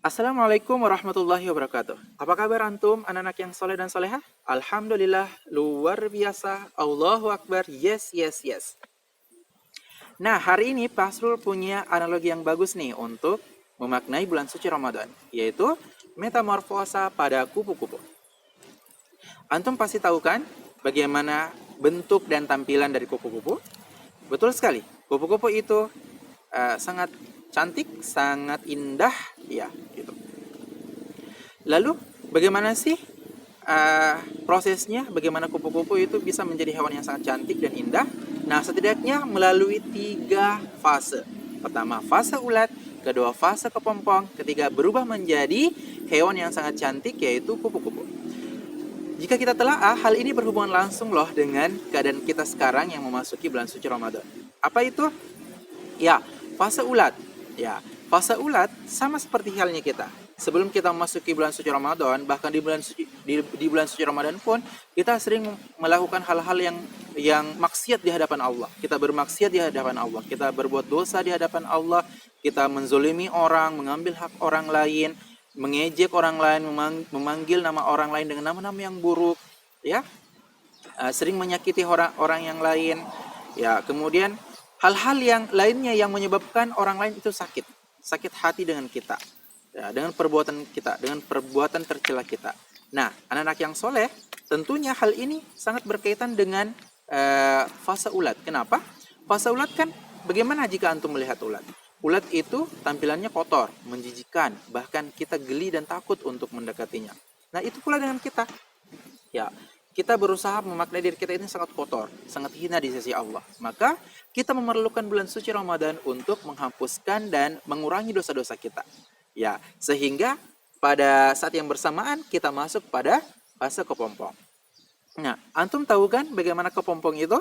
Assalamualaikum warahmatullahi wabarakatuh. Apa kabar antum, anak-anak yang soleh dan soleha? Alhamdulillah, luar biasa. Allahu Akbar, yes, yes, yes. Nah, hari ini Pasrul punya analogi yang bagus nih untuk memaknai bulan suci Ramadan, yaitu metamorfosa pada kupu-kupu. Antum pasti tahu kan bagaimana bentuk dan tampilan dari kupu-kupu? Betul sekali, kupu-kupu itu sangat cantik, sangat indah, ya, gitu. Lalu bagaimana sih prosesnya? Bagaimana kupu-kupu itu bisa menjadi hewan yang sangat cantik dan indah? Nah, setidaknya melalui 3 fase. Pertama, fase ulat. Kedua, fase kepompong. Ketiga, berubah menjadi hewan yang sangat cantik, yaitu kupu-kupu. Jika kita telaah, hal ini berhubungan langsung loh dengan keadaan kita sekarang yang memasuki bulan suci Ramadan. Apa itu? Ya, fase ulat. Ya, fase ulat sama seperti halnya kita. Sebelum kita memasuki bulan suci Ramadan, bahkan di bulan suci Ramadan pun kita sering melakukan hal-hal yang maksiat di hadapan Allah. Kita bermaksiat di hadapan Allah, kita berbuat dosa di hadapan Allah, kita menzolimi orang, mengambil hak orang lain, mengejek orang lain, memanggil nama orang lain dengan nama-nama yang buruk, ya, sering menyakiti orang-orang yang lain, ya, kemudian hal-hal yang lainnya yang menyebabkan orang lain itu sakit hati dengan kita, ya, dengan perbuatan kita, dengan perbuatan tercela kita. Nah, anak-anak yang soleh, tentunya hal ini sangat berkaitan dengan fase ulat. Kenapa? Fase ulat kan, bagaimana jika antum melihat ulat? Ulat itu tampilannya kotor, menjijikkan, bahkan kita geli dan takut untuk mendekatinya. Nah, itu pula dengan kita. Ya, kita berusaha memaknai diri kita ini sangat kotor, sangat hina di sisi Allah. Maka kita memerlukan bulan suci Ramadan untuk menghapuskan dan mengurangi dosa-dosa kita. Ya, sehingga pada saat yang bersamaan kita masuk pada fase kepompong. Nah, antum tahu kan bagaimana kepompong itu?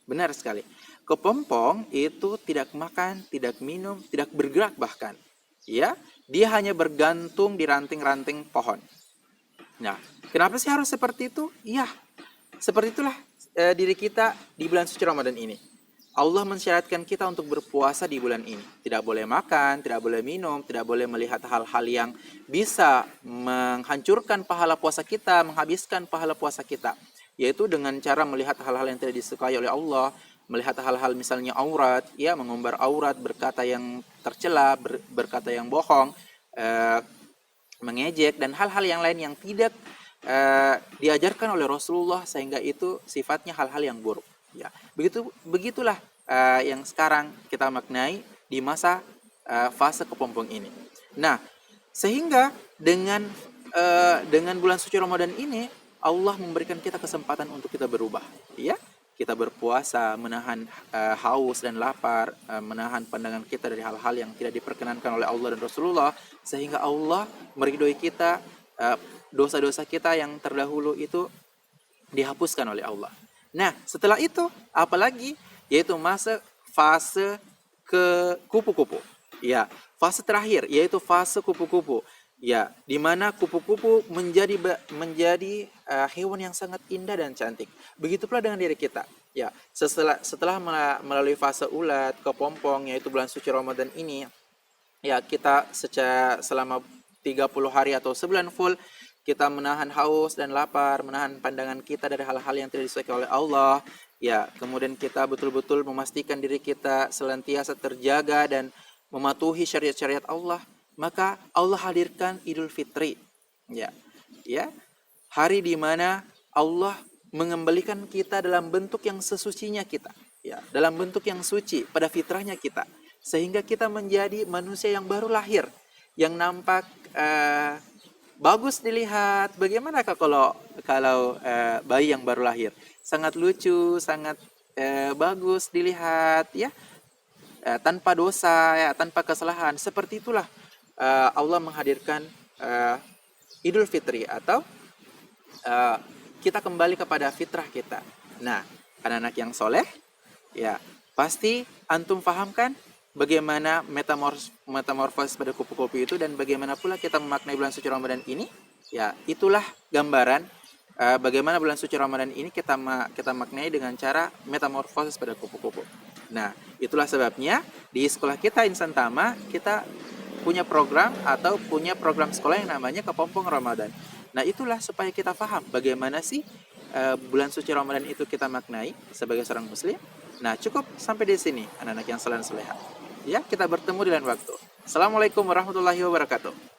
Benar sekali. Kepompong itu tidak makan, tidak minum, tidak bergerak bahkan. Ya, dia hanya bergantung di ranting-ranting pohon. Nah, kenapa sih harus seperti itu? Iya, seperti itulah diri kita di bulan suci Ramadan ini. Allah mensyaratkan kita untuk berpuasa di bulan ini. Tidak boleh makan, tidak boleh minum, tidak boleh melihat hal-hal yang bisa menghancurkan pahala puasa kita, menghabiskan pahala puasa kita. Yaitu dengan cara melihat hal-hal yang tidak disukai oleh Allah, melihat hal-hal misalnya aurat, ya, mengumbar aurat, berkata yang tercela, berkata yang bohong, eh, mengejek, dan hal-hal yang lain yang tidak diajarkan oleh Rasulullah, sehingga itu sifatnya hal-hal yang buruk. Ya, begitulah yang sekarang kita maknai di masa fase kepompong ini. Nah, sehingga dengan bulan suci Ramadan ini Allah memberikan kita kesempatan untuk kita berubah, ya. Kita berpuasa, menahan haus dan lapar, menahan pandangan kita dari hal-hal yang tidak diperkenankan oleh Allah dan Rasulullah, sehingga Allah meridhoi kita, dosa-dosa kita yang terdahulu itu dihapuskan oleh Allah. Nah, setelah itu apalagi, yaitu fase ke kupu-kupu. Ya, fase terakhir yaitu fase kupu-kupu. Ya, di mana kupu-kupu menjadi hewan yang sangat indah dan cantik. Begitu pula dengan diri kita. Ya, setelah melalui fase ulat, kepompong, yaitu bulan suci Ramadan ini, ya, kita selama 30 hari atau sebulan full kita menahan haus dan lapar, menahan pandangan kita dari hal-hal yang tidak disukai oleh Allah. Ya, kemudian kita betul-betul memastikan diri kita senantiasa terjaga dan mematuhi syariat-syariat Allah. Maka Allah hadirkan Idul Fitri. Ya. Ya. Hari di mana Allah mengembalikan kita dalam bentuk yang sesucinya kita. Ya, dalam bentuk yang suci pada fitrahnya kita, sehingga kita menjadi manusia yang baru lahir, yang nampak bagus dilihat. Bagaimana kalau bayi yang baru lahir? Sangat lucu, sangat bagus dilihat, ya, tanpa dosa, ya, tanpa kesalahan. Seperti itulah Allah menghadirkan Idul Fitri, atau kita kembali kepada fitrah kita. Nah, anak-anak yang soleh, ya, pasti antum paham kan bagaimana metamorfosis pada kupu-kupu itu, dan bagaimana pula kita memaknai bulan suci Ramadan ini. Ya, itulah gambaran bagaimana bulan suci Ramadan ini kita maknai dengan cara metamorfosis pada kupu-kupu. Nah, itulah sebabnya di sekolah kita Insan Tama kita punya program atau punya program sekolah yang namanya Kepompong Ramadan. Nah, itulah supaya kita paham bagaimana sih bulan suci Ramadan itu kita maknai sebagai seorang muslim. Nah, cukup sampai di sini anak-anak yang saleh dan soleha. Ya, kita bertemu di lain waktu. Assalamualaikum warahmatullahi wabarakatuh.